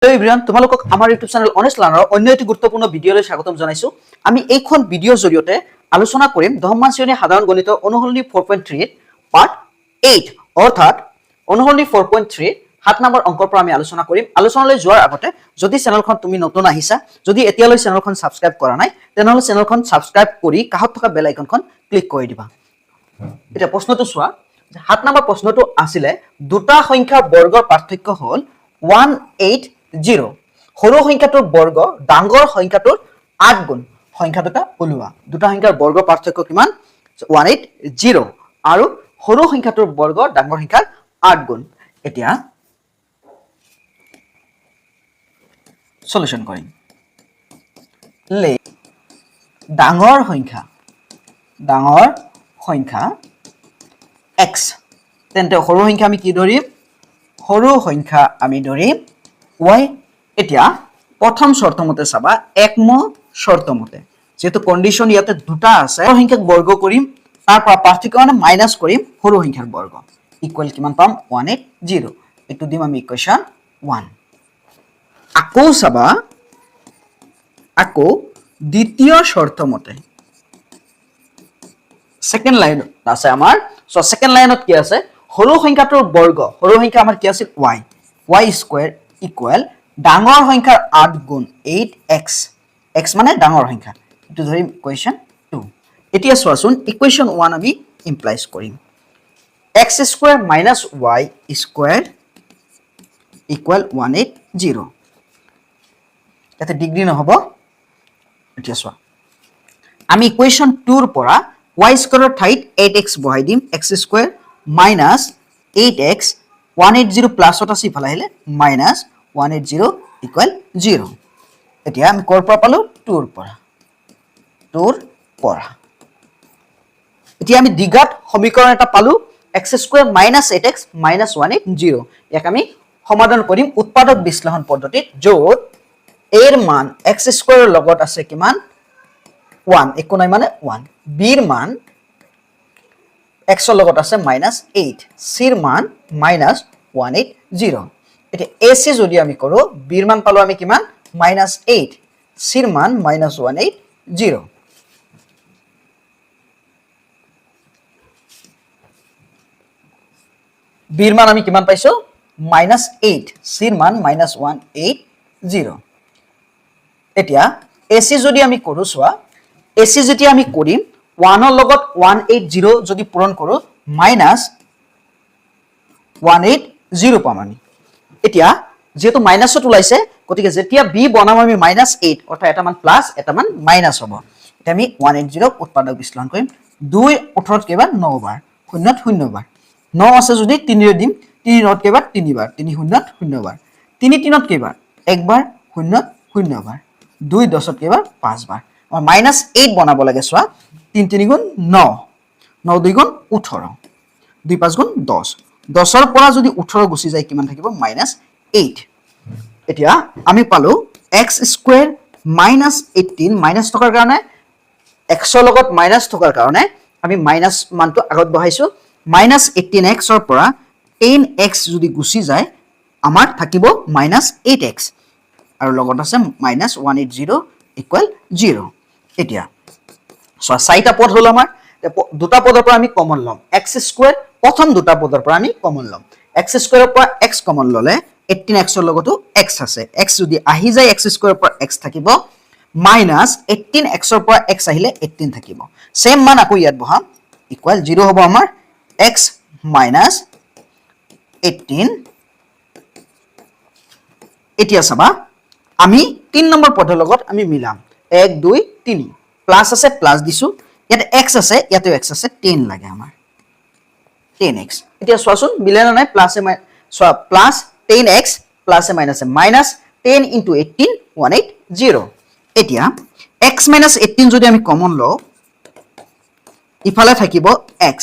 Hello everyone, তোমালোকক আমাৰ YouTube channel honest লাৰ্ণাৰৰ অন্য এটি গুৰুত্বপূৰ্ণ ভিডিঅ'লৈ স্বাগতম জনাইছো। আমি এইখন ভিডিঅ'ৰ জৰিয়তে আলোচনা কৰিম 10মান শ্ৰেণীৰ সাধাৰণ গণিত অনুশীলনী 4.3 পাৰ্ট 8 অৰ্থাৎ অনুশীলনী 4.3 7 নম্বৰ অংকৰ পৰা আমি আলোচনা কৰিম। আলোচনালৈ যোৱাৰ আগতে যদি চেনেলখন তুমি নতুন আহিছা, যদি এতিয়ালৈ চেনেলখন সাবস্ক্ৰাইব কৰা নাই, তেনেহলে চেনেলখন সাবস্ক্ৰাইব কৰি কাষত থকা বেল আইকনখন ক্লিক কৰি দিবা। এটা প্ৰশ্নটো চোৱা, 7 নম্বৰ প্ৰশ্নটো আছিলে দুটা সংখ্যাৰ বৰ্গৰ পাৰ্থক্য হ'ল 180। সৰু সংখ্যাটোৰ বৰ্গ ডাঙৰ সংখ্যাটোৰ 8 গুণ। সংখ্যা দুটা ওলোৱা। দুটা সংখ্যাৰ বৰ্গ পাৰ্থক্য কিমান? 180 আৰু সৰু সংখ্যাটোৰ বৰ্গ ডাঙৰ সংখ্যাৰ 8 গুণ। এতিয়া সলিউশন কৰিম। লে ডাঙৰ সংখ্যা x, তেন্তে সৰু সংখ্যা আমি কি ধৰিম? সৰু সংখ্যা আমি ধৰিম y। এতিয়া প্ৰথম শৰ্ত মতে চাবা, একম শৰ্ত মতে যেহেতু কন্ডিশন ইয়াতে দুটা আছে, সৰু সংখ্যাক বৰ্গ কৰিম, তাৰ পৰা পাৰ্থক্য মানে মাইনাস কৰিম সৰু সংখ্যাৰ বৰ্গ, ইকুৱেল কিমান পাম? 180। এটো দিম আমি ইকুৱেশন 1। আকৌ চাবা, আকৌ দ্বিতীয় শৰ্ত মতে সেকেন্ড লাইন আছে আমাৰ। সো সেকেন্ড লাইনত কি আছে? সৰু সংখ্যাটোৰ বৰ্গ, সৰু সংখ্যা আমাৰ কি আছিল? y স্কয়াৰ ইকুৱেল ডাঙৰ সংখ্যাৰ 8 গুণ 8x। x মানে ডাঙৰ সংখ্যা, এটো ধৰিম ইকুৱেশন 2। এতিয়া চোৱাচোন ইকুৱেশন 1 আমি ইমপ্লাইজ কৰিম। x square minus y square equal 180। এতে ডিগ্ৰী নহব। এতিয়া চোৱা, আমি ইকুৱেশন 2 ৰ পৰা y স্কয়াৰৰ ঠাইত 8x বহাই দিম। x স্কয়াৰ মাইনাস 8x 180 প্লাসত আছে ইফালে আহিলে মাইনাস 180 ইকুৱেল 0। এতিয়া আমি কৰ পৰা পালো? 2 ৰ পৰা। এতিয়া আমি দ্বিঘাত সমীকৰণ এটা পালো, x square minus 8x minus 180। ইয়াক আমি সমাধান কৰিম উৎপাদক বিশ্লেষণ পদ্ধতিত, য'ত a ৰ মান x স্কয়াৰৰ লগত আছে কিমান? 1, একো নাই মানে 1। b ৰ মান x ৰ লগত আছে -8, c ৰ মান -180। এতিয়া ac যদি আমি কৰো, b ৰ মান পালো আমি কিমান? -8, c ৰ মান -180। b ৰ মান আমি কিমান পাইছো? -8, c ৰ মান -180। এতিয়া ac যদি আমি কৰো, চোৱা ac যেতিয়া আমি কৰিম 1 ৰ লগত 180 যদি পূৰণ কৰো -180 পাম আমি। এতিয়া যেহেতু মাইনাসত ওলাইছে, গতিকে যেতিয়া b বনাম আমি -8, অৰ্থাৎ এটা মান প্লাস এটা মান মাইনাস হ'ব। এতিয়া আমি 180 উৎপাদক বিশ্লেষণ কৰিম। 2 18 কেইবাৰ 9 বাৰ, 0 0 বাৰ, 9 আছে যদি 3 ৰে দিম, 3 9 কেইবাৰ 3 বাৰ, 3 0 0 বাৰ, 3 3 কেইবাৰ 1 বাৰ, 0 0 বাৰ, 2 10 কেইবাৰ 5 বাৰ। -8 বনাব লাগে। চোৱা 3 3 গুণ 9, 9 2 গুণ 18, 2 5 গুণ 10, 10 ৰ পৰা যদি 18 গুচি যায় কিমান থাকিব? -8। এতিয়া আমি পালো x স্কয়াৰ -18 মাইনাস থকাৰ কাৰণে, x ৰ লগত মাইনাস থকাৰ কাৰণে আমি মাইনাস মানটো আগত বহাইছো। -18x ৰ পৰা 10x যদি গুচি যায় আমাৰ থাকিব -8x আৰু লগত আছে -180 ইকুৱেল 0। এতিয়া সো চাৰিটা পদ হল আমাৰ। দুটা পদৰ পৰা আমি কমন লম। x স্কয়াৰ প্ৰথম দুটা পদৰ পৰা আমি কমন লম। x স্কয়াৰৰ পৰা x কমন ললে 18x ৰ লগতো x আছে, x যদি আহি যায় x স্কয়াৰৰ পৰা x থাকিব, -18x ৰ পৰা x আহিলে 18 থাকিব। সেম মান আকৌ ইয়াত বহাম, ইকুৱেল 0 হ'ব আমাৰ x -18। এতিয়া চাবা, আমি 3 নম্বৰ পদৰ লগত আমি মিলাম। 1 2 3 প্লাস আছে, প্লাস দিছো, ইয়াতে x আছে, ইয়াতেও x আছে, 10 লাগে আমাৰ 10x। এতিয়া চোৱাচোন মিলে না নাই? প্লাসে চোৱা, প্লাস 10x প্লাসে মাইনাসে -10 * 18 180। এতিয়া x - 18 যদি আমি কমন লও, ইফালে থাকিব x,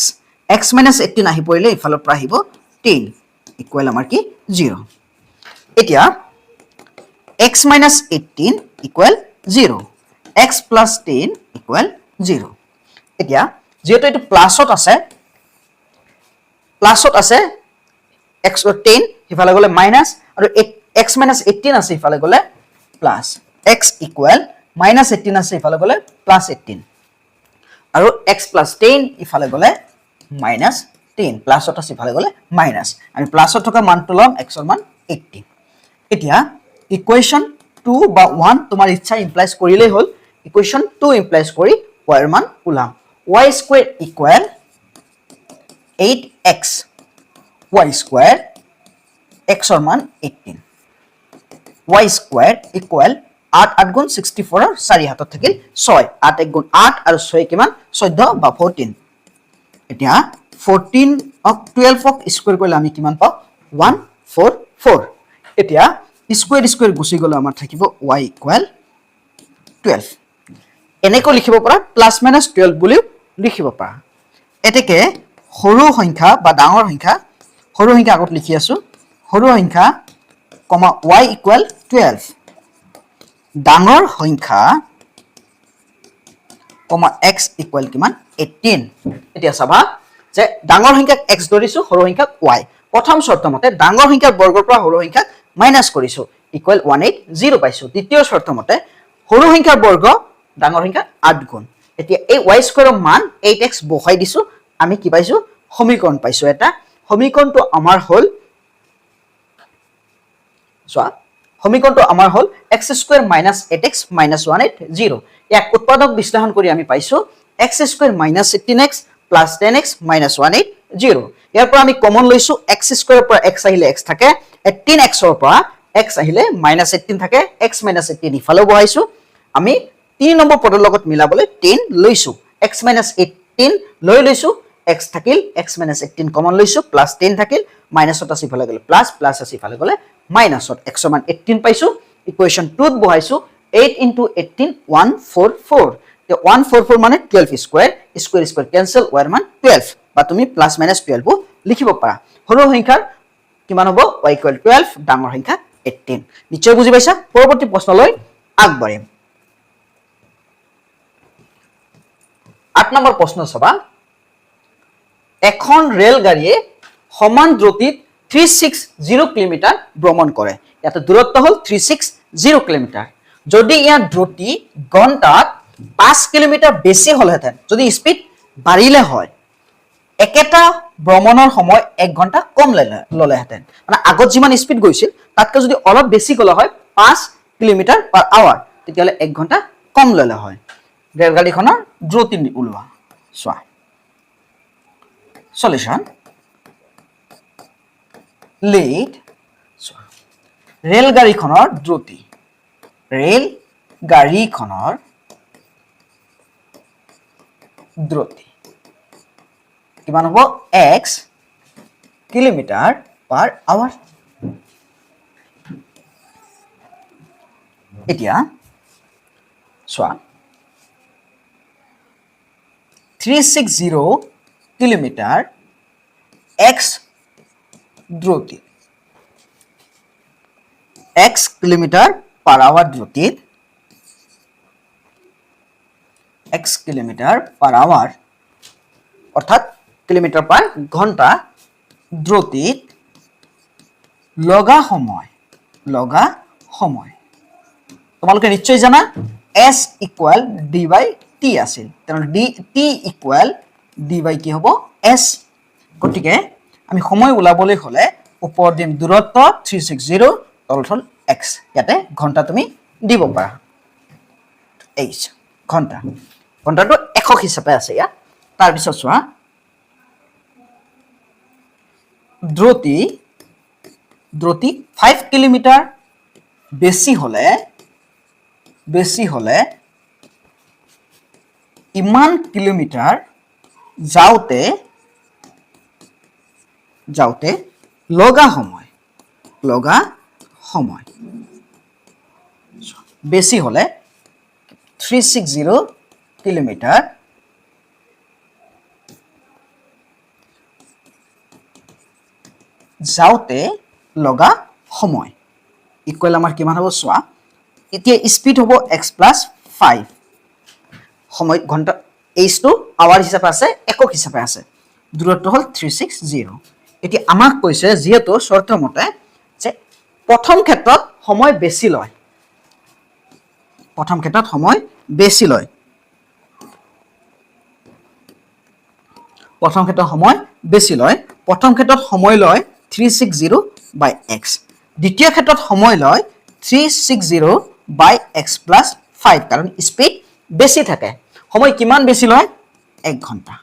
x - 18 আহি পৰিলে ইফালৰ পৰা আহিব 10 ইকুৱেল আমাৰ কি? 0। এতিয়া x - 18 ইকুৱেল 0, x + 10 ইকুৱেল 0। এতিয়া যেহেতু এটো প্লাসত আছে, x 10 হিফালে গলে মাইনাস আৰু x minus 18 আছে হিফালে গলে প্লাস x equal minus 18 আছে হিফালে গলে plus 18 আৰু x plus 10 ইফালে গলে minus 10 প্লাস ত আছে ইফালে গলে মাইনাস আমি প্লাসত থকা মানটো লম x ৰ মান 18 এতিয়া ইকুৱেচন 2 বা 1 তোমাৰ ইচ্ছা ইমপ্লাইজ কৰিলেই হল ইকুৱেচন 2 ইমপ্লাইজ কৰি y ৰ মান উলাম y square equal 8x y square x ৰ মান 18 y square equal 8 8 গুণ 64 ৰ 4 হাতত থাকিল 6 8 1 গুণ 8 আৰু 6 কিমান 14 বা 14 এতিয়া 14 অক 12 অক স্কয়াৰ কৰিলে আমি কিমান পাও 144 এতিয়া স্কয়াৰ স্কয়াৰ গুছি গলে আমাৰ থাকিব y equal 12 এনেকৈ লিখিব পৰা প্লাস মাইনাস 12 বুলি লিখিব পৰা এতেকে সৰু সংখ্যা বা ডাঙৰ সংখ্যা সৰু সংখ্যা আগত লিখি আছো সৰু সংখ্যা কমা y equal 12 ডাঙৰ সংখ্যা কমা x equal কিমান 18 এতিয়া চাবা যে ডাঙৰ সংখ্যাক x ধৰিছো সৰু সংখ্যাক y প্ৰথম শৰ্ত মতে ডাঙৰ সংখ্যাৰ বৰ্গৰ পৰা সৰু সংখ্যাক মাইনাস কৰিছো ইকুৱেল 180 পাইছো দ্বিতীয় শৰ্ত মতে সৰু সংখ্যাৰ বৰ্গ ডাঙৰ সংখ্যা 8 গুণ এতিয়া এই y স্কয়াৰৰ মান 8x বহাই দিছো আমি কি পাইছো সমীকৰণ পাইছো এটা সমীকৰণটো আমাৰ হল সোয়া সমীকৰণটো আমাৰ হল x square minus 8x minus 180 ইয়াক উৎপাদক বিশ্লেষণ কৰি আমি পাইছো x square minus 18x plus 10x minus 180 ইয়াৰ পৰা আমি কমন লৈছো x স্কয়াৰৰ পৰা x আহিলে x থাকে 18x ৰ পৰা x আহিলে minus 18 থাকে x minus 18 ইফালে বহাইছো আমি 3 নম্বৰ পদৰ লগত মিলাবলৈ 10 লৈছো x minus 18 লৈ লৈছো x থাকিল x minus 18 কমন লৈছো plus 10 থাকিল minus ত আছে ইফালে গলে plus plus আছে ইফালে গলে minus ত x মান 18 পাইছো ইকুৱেচন 2 ত বহাইছো 8 into 18 144 তে 144 মানে 12 square square square cancel y মান 12 বা তুমি প্লাস মাইনাস 12 লিখিব পাৰা সৰু সংখ্যাৰ কিমান হ'ব y equal 12 ডাঙৰ সংখ্যা 18 নিশ্চয় বুজি পাইছা পৰৱৰ্তী প্ৰশ্নলৈ আগবাঢ়িম 8 নম্বৰ প্ৰশ্ন চাবা এখন ৰেল গাড়ীয়ে সমান দ্ৰুতিত 360 কিলোমিটাৰ ভ্ৰমণ কৰে ইয়াতে দূৰত্ব হল 360 কিলোমিটাৰ যদি ইয়াৰ দ্ৰুতি ঘণ্টাত 5 কিলোমিটাৰ বেছি হলহেতেন যদি স্পিড বাঢ়িলে হয় একেটা ভ্ৰমণৰ সময় 1 ঘণ্টা কম ললেহেতেন মানে আগত যিমান স্পিড গৈছিল তাতকৈ যদি অলপ বেছি গলে হয় 5 কিলোমিটাৰ পাৰ আৱাৰ তেতিয়ালে 1 ঘণ্টা কম ললে হয় ৰেলগাড়ীখনৰ দ্ৰুতি উলোৱা সোয়া সলিউশন লিড ৰেলগাড়ীখনৰ দ্ৰুতি ৰেলগাড়ীখনৰ দ্ৰুতি কিমান হ'ব x কিলোমিটাৰ পাৰ আৱাৰ এতিয়া সোয়া 360 কিলোমিটাৰ x দ্ৰুতি x কিলোমিটাৰ পাৰ আৱাৰ দ্ৰুতিত x কিলোমিটাৰ পাৰ আৱাৰ অৰ্থাৎ কিলোমিটাৰ পাৰ ঘণ্টা দ্ৰুতিত লগা সময় তোমালোকে নিশ্চয় জানা s equal d by t আছিল তেনে t equal d by কি হ'ব s গতিকে আমি সময় উলাবলৈ হলে ওপৰ দিম দূৰত্ব 360 তলত হল x ইয়াতে ঘণ্টা তুমি দিব পাৰা h ঘণ্টাটো একক হিচাপে আছে ইয়া তাৰ পিছত চোৱা দ্ৰুতি 5 কিলোমিটাৰ বেছি হলে ইমান কিলোমিটাৰ যাওতে লগা সময় বেছি হলে 360 কিলোমিটাৰ যাওতে লগা সময় ইকুৱেল আমাৰ কিমান হ'ব সোয়া এতিয়া স্পিড হ'ব x plus 5 সময় ঘন্টা h টো আৱাৰ হিচাপে আছে একক হিচাপে আছে দূৰত্ব হল 360 এতিয়া আমাক কৈছে যেহেতু শৰ্ত মতে যে প্ৰথম ক্ষেত্ৰত সময় বেছি লয় প্ৰথম ক্ষেত্ৰত সময় বেছি লয় প্ৰথম ক্ষেত্ৰত সময় বেছি লয় প্ৰথম ক্ষেত্ৰত সময় লয় 360 বাই x দ্বিতীয় ক্ষেত্ৰত সময় লয় 360 বাই x প্লাস 5 কাৰণ স্পীড বেছি থাকে সময় কিমান বেছি লয় 1 ঘন্টা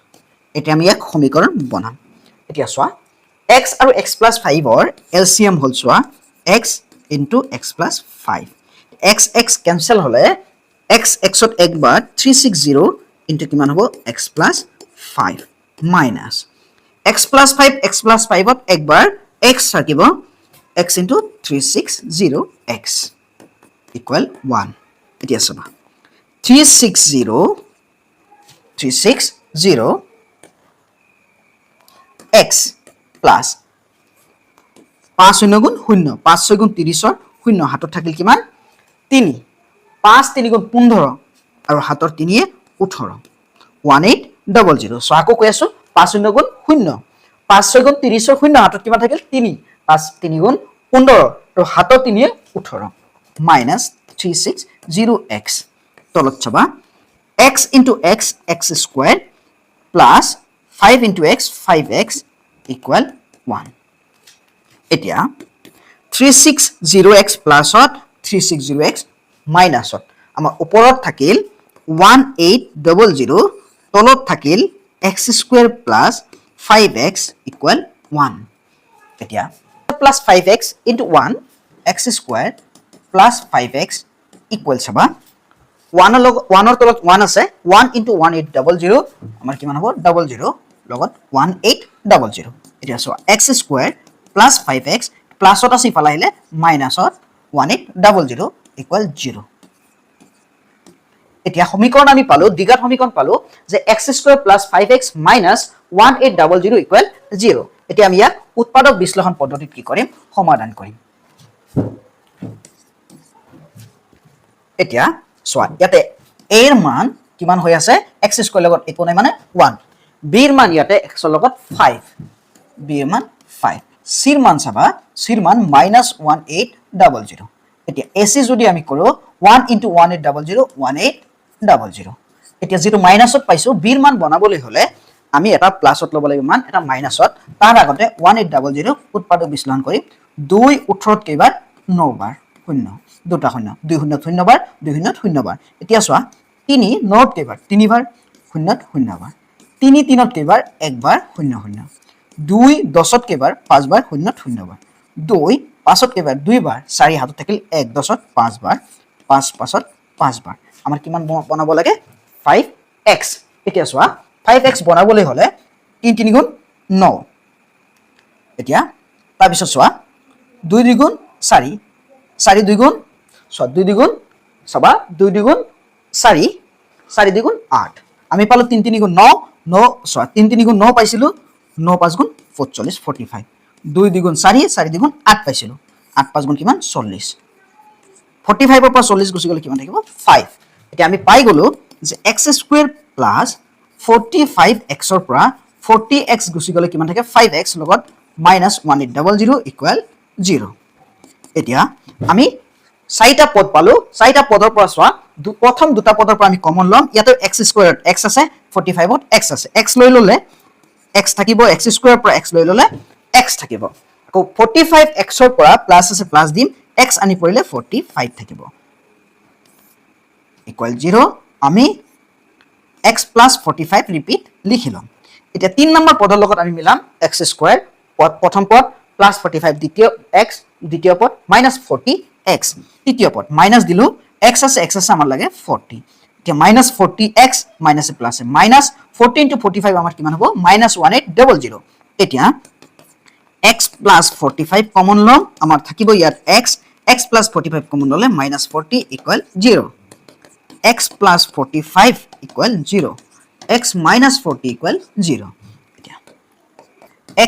এতিয়া আমি এক সমীকৰণ বনাম এতিয়া চোৱা x আৰু x plus 5 ৰ LCM হল চোৱা x into x plus 5 x x cancel হলে x x ত একবাৰ 360 into কিমান হ'ব x plus 5 minus x plus 5 x plus 5 ত একবাৰ x থাকিব x into 360 x equal 1 এতিয়া চাবা 360 x plus 5 শূন্য গুণ 0 5 6 গুণ 30 0 হাতত থাকিল কিমান 3 5 3 গুণ 15 আৰু হাতৰ 3 এ 18 1800 সো আকৌ কৈ আছো 5 শূন্য গুণ 0 5 6 গুণ 30 0 হাতত কিমান থাকিল 3 5 3 গুণ 15 আৰু হাতৰ 3 এ 18 minus 360x তলত চাবা x into x x squared plus 5 into x 5x equal 1 এতিয়া 360x plus 360x minus আমাৰ ওপৰত থাকিল 1800 তলত থাকিল x square plus 5x equal 1 এতিয়া plus 5x into 1 x square plus 5x equal চাবা 1 ৰ তলত 1 আছে 1 into 1800 আমাৰ কিমান হ'ব 00 লগত 1800 এতিয়া চোৱা x square plus 5x plus ত আছে ইফালে আহিলে minus 1800 equal 0 এতিয়া সমীকৰণ আমি পালো দ্বিঘাত সমীকৰণ পালো যে x square plus 5x minus 1800 equal 0 এতিয়া আমি ইয়াক উৎপাদক বিশ্লেষণ পদ্ধতিত কি কৰিম সমাধান কৰিম এতিয়া চোৱা ইয়াতে a ৰ মান কিমান হৈ আছে x স্কয়াৰ লগত একো নাই মানে 1 b ৰ মান ইয়াতে x ৰ লগত 5 b ৰ মান 5 c ৰ মান চাবা c ৰ মান -1800 এতিয়া ac যদি আমি কৰো 1 into 1800 1800 এতিয়া যেটো মাইনাসত পাইছো b ৰ মান বনাবলৈ হলে আমি এটা প্লাসত লব লাগিব মান এটা মাইনাসত তাৰ আগতে 1800 উৎপাদক বিশ্লেষণ কৰিম 2 18 কেইবাৰ 9 বাৰ 0 দুটা 0 2 0 0 বাৰ 2 0 0 বাৰ এতিয়া চোৱা 3 9 কেইবাৰ 3 বাৰ 0 0 বাৰ 3 3 কেইবাৰ 1 বাৰ 0 0 2 10 কেইবাৰ 5 বাৰ 0 0 বাৰ 2 5 কেইবাৰ 2 বাৰ 4 হাতত থাকিল 1 10 5 বাৰ 5 5 5 বাৰ আমাৰ কিমান বনাব লাগে 5x এতিয়া চোৱা 5x বনাবলৈ হলে 3 3 গুণ 9 এতিয়া তাৰ পিছত চোৱা 2 2 গুণ 4 4 2 গুণ 2 2 গুণ সবা 2 2 গুণ 4 4 2 গুণ 8 আমি পালো 3 3 গুণ 9 9 সবা 3 3 গুণ 9 পাইছিলো 9 5 গুণ 45 45 2 2 গুণ 4 4 2 গুণ 8 পাইছিলো 8 5 গুণ কিমান 40 45 ৰ পৰা 40 গুছি গলে কিমান থাকিব 5 এতিয়া আমি পাই গলো যে x স্কয়াৰ প্লাস 45x ৰ পৰা 40x গুছি গলে কিমান থাকে 5x লগত -1800 ইকুৱেল 0 এতিয়া আমি চাৰিটা পদ পালো চাৰিটা পদৰ পৰা চোৱা প্ৰথম দুটা পদৰ পৰা আমি কমন লম ইয়াতে x স্কয়াৰত x আছে 45 ত x আছে x লৈ ললে x থাকিব x স্কয়াৰ পৰা x লৈ ললে x থাকিব আকৌ 45x ৰ পৰা প্লাস আছে প্লাস দিম x আনি পৰিলে 45 থাকিব ইকুৱেল 0 আমি x plus 45 ৰিপিট লিখিলাম এতিয়া 3 নম্বৰ পদৰ লগত আমি মিলাম x স্কয়াৰ প্ৰথম পদ প্লাস 45 দ্বিতীয় পদ minus 40x তৃতীয় পদ মাইনাস দিলু x আছে আমাৰ লাগে 40 এতিয়া minus 40x minus plus minus 40 into 45 আমাৰ কিমান হ'ব -1800 এতিয়া x plus 45 কমন লম আমাৰ থাকিব ইয়াত x plus 45 কমন ললে -40 equal 0 x plus 45 equal 0 x minus 40 equal 0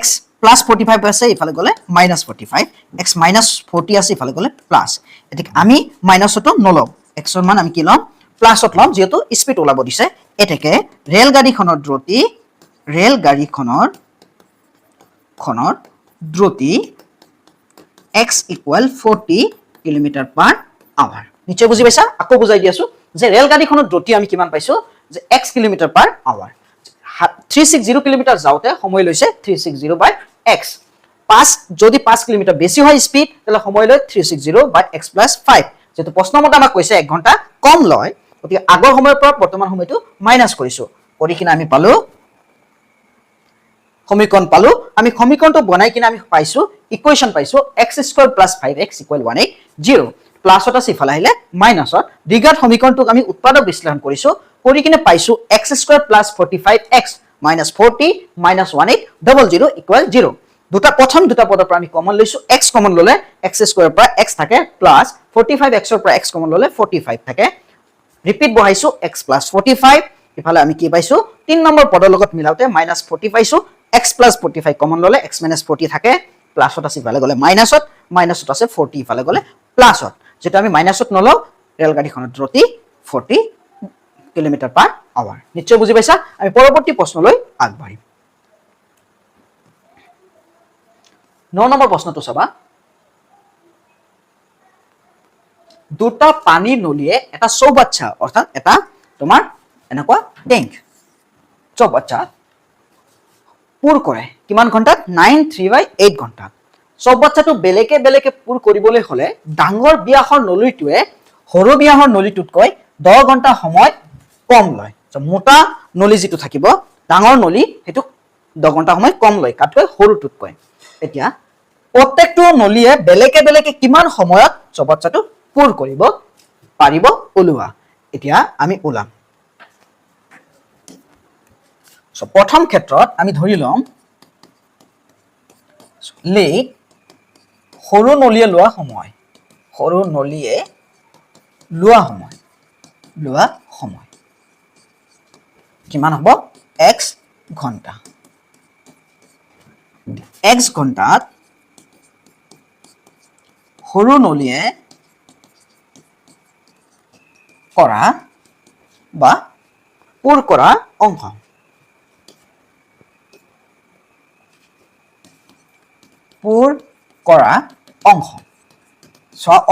x plus 45 আছে ইফালে গলে minus 45 x minus 40 আছে ইফালে গলে প্লাস এতিক আমি মাইনাসটো নলম x ৰ মান আমি কি লম প্লাসত লম যেহেতু স্পিড ওলাব দিছে এটাকে ৰেল গাড়ীখনৰ দ্ৰুতি ৰেল গাড়ীখনৰ খনৰ দ্ৰুতি x ইকুৱেল 40 কিলোমিটাৰ/আৱাৰ নিশ্চয় বুজি পাইছা আকৌ বুজাই দি আছো যে ৰেল গাড়ীখনৰ দ্ৰুতি আমি কিমান পাইছো যে x কিলোমিটাৰ/আৱাৰ 360 কিলোমিটাৰ যাওঁতে সময় লৈছে 360/x 5 যদি 5 কিলোমিটাৰ বেছি হয় স্পিড তাহলে সময় লয় 360/x + 5 যেটো প্ৰশ্ন মতে আমাক কৈছে 1 ঘন্টা কম লয় গতিকে আগৰ সময়ৰ পৰা বৰ্তমান সময়টো মাইনাস কৰিছো কৰি কিনে আমি পালো সমীকৰণ পালো আমি সমীকৰণটো বনাই কিনে আমি পাইছো ইকুৱেশ্যন পাইছো x² + 5x = 180 প্লাছত আছে ইফালে আহিলে মাইনাছত দ্বিঘাত সমীকৰণটোক আমি উৎপাদক বিশ্লেষণ কৰিছো কৰি কিনে পাইছো x² + 45x - 40 - 1800 = 0 দুটা প্ৰথম দুটা পদৰ পৰা আমি কমন লৈছো x কমন ললে x² পৰা x থাকে প্লাস 45x ৰ পৰা x কমন ললে 45 থাকে ৰিপিট বহাইছো x + 45 ইফালে আমি কি পাইছো 3 নম্বৰ পদৰ লগত মিলাওতে -40 পাইছো x + 45 কমন ললে x - 40 থাকে প্লাসত আছে ইফালে গলে মাইনাসত আছে 40 ইফালে গলে প্লাসত যেটা আমি মাইনাসত নলও ৰেল গাড়ীখনৰ দ্ৰুতি 40 কিলোমিটাৰ/আৱাৰ নিশ্চয় বুজি পাইছা আমি পৰৱৰ্তী প্ৰশ্নলৈ আগবাঢ়িম 9 নম্বৰ প্ৰশ্নটো চাবা দুটা পানী নলিয়ে এটা চৌবাচ্চা অৰ্থাৎ এটা তোমাৰ এনেকুৱা ট্যাঙ্ক চৌবাচ্চা পুৰ কৰে কিমান ঘণ্টাত 9/3/8 ঘণ্টা চৌবাচ্চাটো বেলেকে বেলেকে পুৰ কৰিবলৈ হলে ডাঙৰ বিয়াহৰ নলীটোৱে সৰু বিয়াহৰ নলীটোতকৈ 10 ঘণ্টা সময় কম লয় মোটা নলী যেটো থাকিব ডাঙৰ নলী হেতু 10 ঘণ্টা সময় কম লয় কাটকৈ সৰুটোতকৈ এতিয়া প্ৰত্যেকটো নলীয়ে বেলেকে বেলেকে কিমান সময়ত চৌবাচ্চাটো পুৰ কৰিব পাৰিব ওলোৱা এতিয়া আমি ওলাম প্ৰথম ক্ষেত্ৰত আমি ধৰি লম লে সৰু নলীয়ে লোৱা সময় কিমান হ'ব x ঘণ্টা x ঘণ্টাত সৰু নলীয়ে কৰা বা পুৰ কৰা অংশ পুৰ কৰা অংশ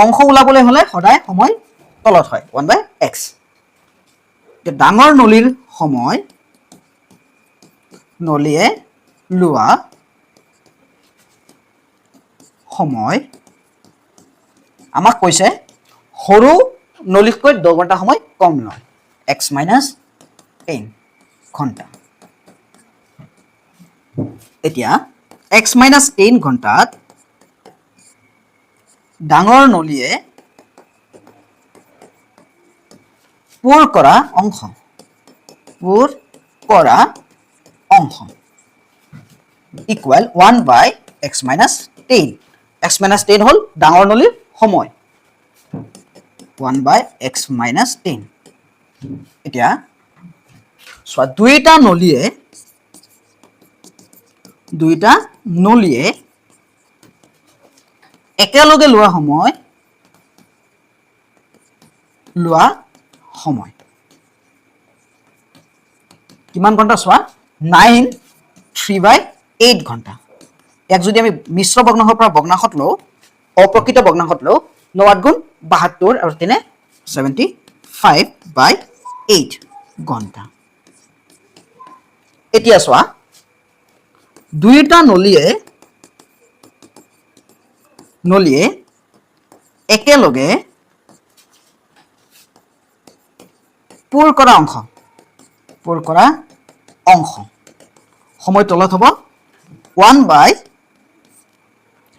অংশ ওলাবলৈ হলে সদায় সময় তলত হয় 1/x ডাঙৰ নলীৰ সময় নলীয়ে লোৱা সময় আমাক কৈছে সৰু নলীতকৈ 10 ঘণ্টা সময় কম লয় x - 10 ঘণ্টা এতিয়া x - 10 ঘণ্টাত ডাঙৰ নলীয়ে পুৰ কৰা অংশ ইকুৱেল 1/x - 10 x - 10 হল ডাঙৰ নলীৰ সময় 1/x - 10 এতিয়া দুইটা নলীয়ে একেলগে লোৱা সময় কিমান ঘণ্টা চোৱা 9/3/8 ঘণ্টা এক যদি আমি মিশ্ৰ ভগ্নাংশৰ পৰা ভগ্নাংশত লও অপ্ৰকৃত ভগ্নাংশত লও 9 গুণ 72 আৰু 3 75/8 ঘণ্টা এতিয়া চোৱা দুইটা নলীয়ে একেলগে পুৰ কৰা অংশ সময় তলত হ'ব 1/,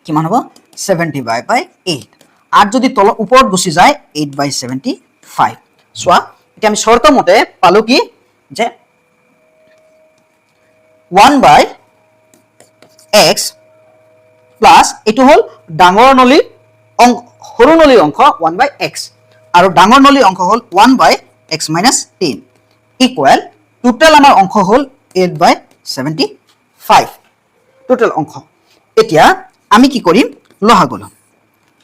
কিমান হ'ব 70/8 আর যদি তল উপৰত গুছি যায় 8/75 সোয়া এটা আমি শৰ্ত মতে পালো কি যে 1/x প্লাস এটো হল ডাঙৰ নলী সৰু নলীৰ অংশ 1/x আৰু ডাঙৰ নলীৰ অংশ হল 1/x - 10 ইকুৱেল টোটাল আমাৰ অংশ হল 8/75 টোটাল অংশ এতিয়া আমি কি কৰিম লহাগু লম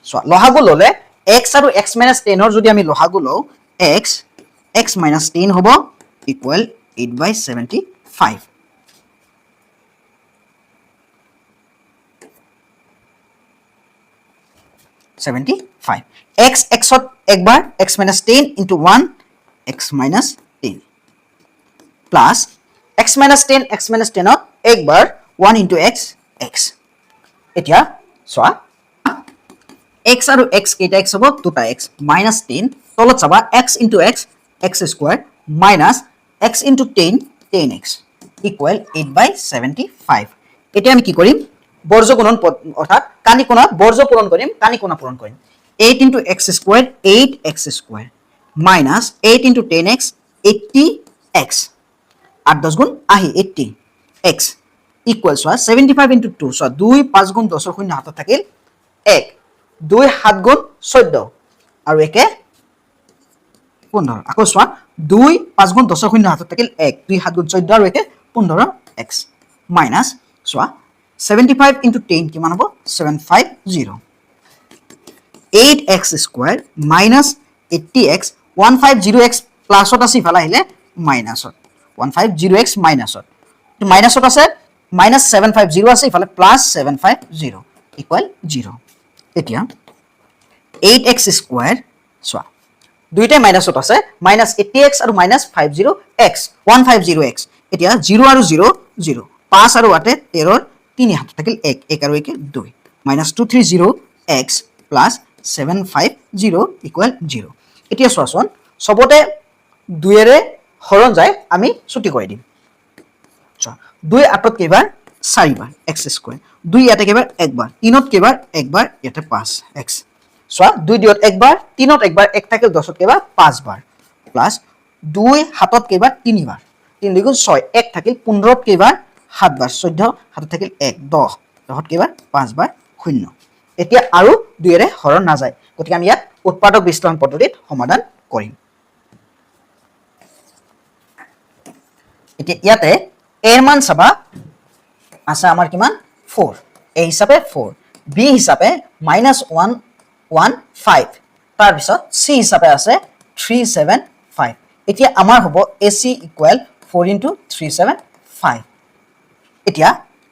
সো লহাগু ললে x আৰু x - 10 ৰ যদি আমি লহাগু লও x - 10 হ'ব ইকুৱেল 8/75 75 x x ত একবাৰ x minus 10 into 1 x minus 10 plus x minus 10 x minus 10 ত একবাৰ 1 into x x এতিয়া সোৱা x আৰু x কেইটা x হ'ব দুটা x minus 10 তলত চাবা x into x x square minus x into 10 10x equal 8/75 এতিয়া আমি কি কৰিম বৰ্জ গুণন অৰ্থাৎ কানি কোণা বৰ্জ পূৰণ কৰিম কানি কোণা পূৰণ কৰিম 8 into x square 8x square minus 8 into 10x 80x 8 10 গুণ আহি 80x equals 75 into 2 so 2 5 গুণ 10 শূন্য হাতত থাকিল 1 2 7 গুণ 14 আৰু একে 15 আকৌ চোৱা 2 5 গুণ 10 শূন্য হাতত থাকিল 1 2 7 গুণ 14 আৰু একে 15x minus চোৱা 75 into 10 কিমান হ'ব 750 8x square minus 80x 150x plus ত আছে ইফালে আহিলে মাইনাছত 150x মাইনাছত তো মাইনাছত আছে minus 750 আছে ইফালে plus 750 equal 0 এতিয়া 8x square চোৱা দুইটা মাইনাছত আছে minus 80x আৰু minus 50x 150x এতিয়া 0 আৰু 0 0 5 আৰু 8 13 3 হাত থাকিল 1 1 আৰু 1 2 minus 230x plus 750 equal 0 এতিয়া চোৱাচোন সবতে 2 এৰে হৰণ যায় আমি ছুটি কৰি দিম চোৱা 2 8ত কেইবাৰ 4 বাৰ x স্কয়াৰ 2 ইয়াতে কেইবাৰ একবাৰ 3ত কেইবাৰ একবাৰ ইয়াতে 5x চোৱা 2 দিয়ত একবাৰ 3ত একবাৰ 1 থাকিল 10ত কেইবাৰ 5 বাৰ প্লাস 2 7ত কেইবাৰ 3 বাৰ 3 দুগুণ 6 1 থাকিল 15ত কেইবাৰ 7 বাৰ 14 হাতত থাকিল 1 10 10ত কেইবাৰ 5 বাৰ 0 এতিয়া আৰু 2 এৰে হৰণ না যায় গতিকে আমি ইয়াত উৎপাদক বিশ্লেষণ পদ্ধতিত সমাধান কৰিম এতিয়া ইয়াতে a এৰ মান চাবা আছে আমাৰ কিমান 4 a হিচাপে 4 b হিচাপে -115 তাৰ পিছত c হিচাপে আছে 375 এতিয়া আমাৰ হ'ব ac ইকুৱেল 4 * 375 এতিয়া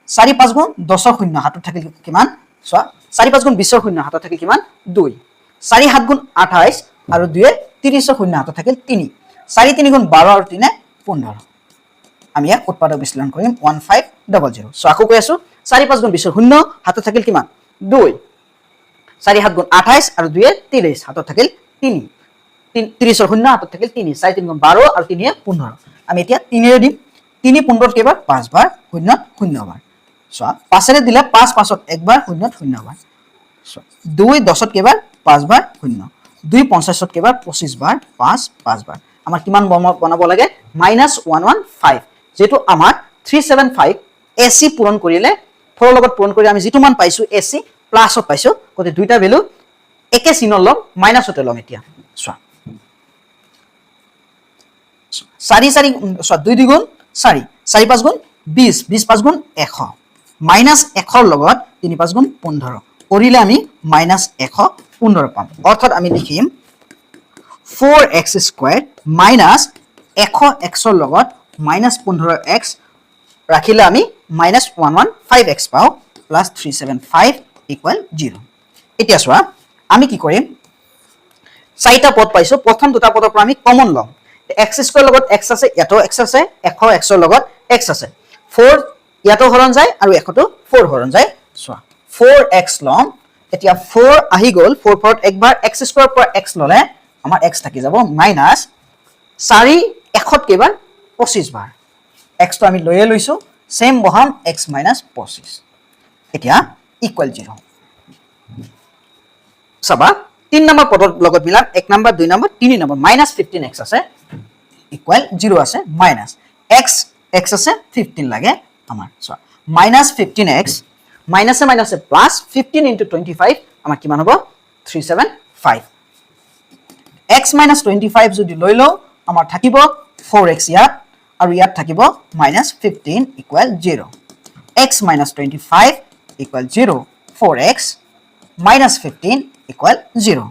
4 5 গুণ 10 শূন্য হাতত থাকিল কিমান চোৱা 4 5 গুণ 20 শূন্য হাতত থাকিল কিমান 2 4 7 গুণ 28 আৰু 2 30 শূন্য হাতত থাকিল 3 4 3 গুণ 12 আৰু 3 15 আমি ইয়াক উৎপাদক বিশ্লেষণ কৰিম 1500 সো আকৌ কৈ আছো 4 5 গুণ 20 শূন্য হাতত থাকিল কিমান 2 4 7 গুণ 28 আৰু 2 30 হাতত থাকিল 3 30 শূন্য হাতত থাকিল 3 4 3 গুণ 12 আৰু 3 15 আমি এতিয়া 3 এৰে দিম 3 15 কেইবাৰ 5 বাৰ শূন্য শূন্য বাৰ সো 5 এৰে দিলে 5 5ত একবাৰ শূন্য শূন্য বাৰ সো 2 10ত কেইবাৰ 5 বাৰ শূন্য 2 50ত কেইবাৰ 25 বাৰ 5 5 বাৰ আমাৰ কিমান বনাব লাগে -115 যেটো আমাৰ 375 AC পূৰণ কৰিলে 4 লগত পূৰণ কৰি আমি যেটো মান পাইছো AC প্লাসত পাইছো গতে দুইটা ভ্যালু একে চিনৰ লম মাইনাসতে লম এতিয়া চোৱা 4 4 2 গুণ 4 4 5 গুণ 20 20 5 গুণ 100 মাইনাস 100 লগত 3 5 গুণ 15 কৰিলে আমি -115 পাম অৰ্থাৎ আমি লিখিম 4x স্কয়াৰ minus 100x ৰ লগত -15x ৰাখিলে আমি -115x পাও plus 375 equal 0 এতিয়া চোৱা আমি কি কৰিম চাৰিটা পদ পাইছো প্ৰথম দুটা পদৰ পৰা আমি কমন লম x স্কয়াৰ লগত x আছে ইয়াতো x আছে 100x ৰ লগত x আছে 4 ইয়াতো হৰণ যায় আৰু 100 তো 4 হৰণ যায় চোৱা 4x লম এতিয়া 4 আহি গল 4 পৰত একবাৰ x স্কয়াৰ পৰা x ললে আমাৰ x থাকি যাব মাইনাস 4 100 কেবাৰ 25 বাৰ x তো আমি লয়ে লৈছো সেম বহাম x - 25 এতিয়া ইকুৱেল 0 সবা 3 নম্বৰ পদৰ লগত মিলাম 1 নম্বৰ 2 নম্বৰ 3 নম্বৰ -15x আছে ইকুৱেল 0 আছে মাইনাস x x আছে 15 লাগে আমাৰ সো -15x মাইনাসে মাইনাসে প্লাস 15 * 25 আমাৰ কিমান হ'ব 375 x - 25 যদি লৈ লও আমাৰ থাকিব 4x ইয়াত আৰু ইয়াত থাকিব -15 = 0 x - 25 = 0 4x - 15 = 0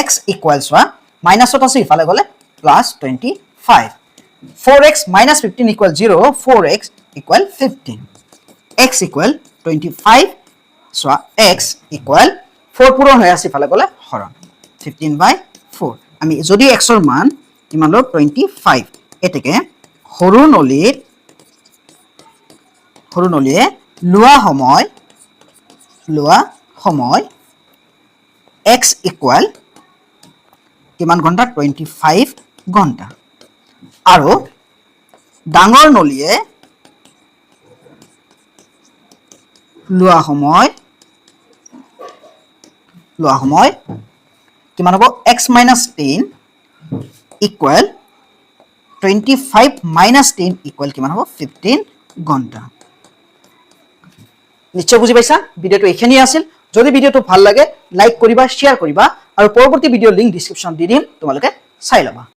x equals মাইনাসত আছে ইফালে গলে +25 4x - 15 = 0 4x = 15 x equal 25 so x equal 4 পূৰণ হৈ আছে ইফালে গ'লে হৰণ 15/4 আমি যদি x ৰ মান কিমান ল 25 এতেকে সৰু নলিয়ে লোৱা সময় x ইকুয়াল কিমান ঘন্টা 25 ঘন্টা আৰু ডাঙৰ নলিয়ে লোৱা সময় কিমান হ'ব x - 10 ইকুয়াল 25 - 10 ইকুয়াল কিমান হ'ব 15 ঘন্টা নিশ্চয় বুজি পাইছা ভিডিওটো এখানেই আছিল যদি ভিডিওটো ভাল লাগে লাইক কৰিবা শেয়াৰ কৰিবা আৰু পৰৱৰ্তী ভিডিও লিংক ডেসক্ৰিপশন দি দিম তোমালোকে চাই লবা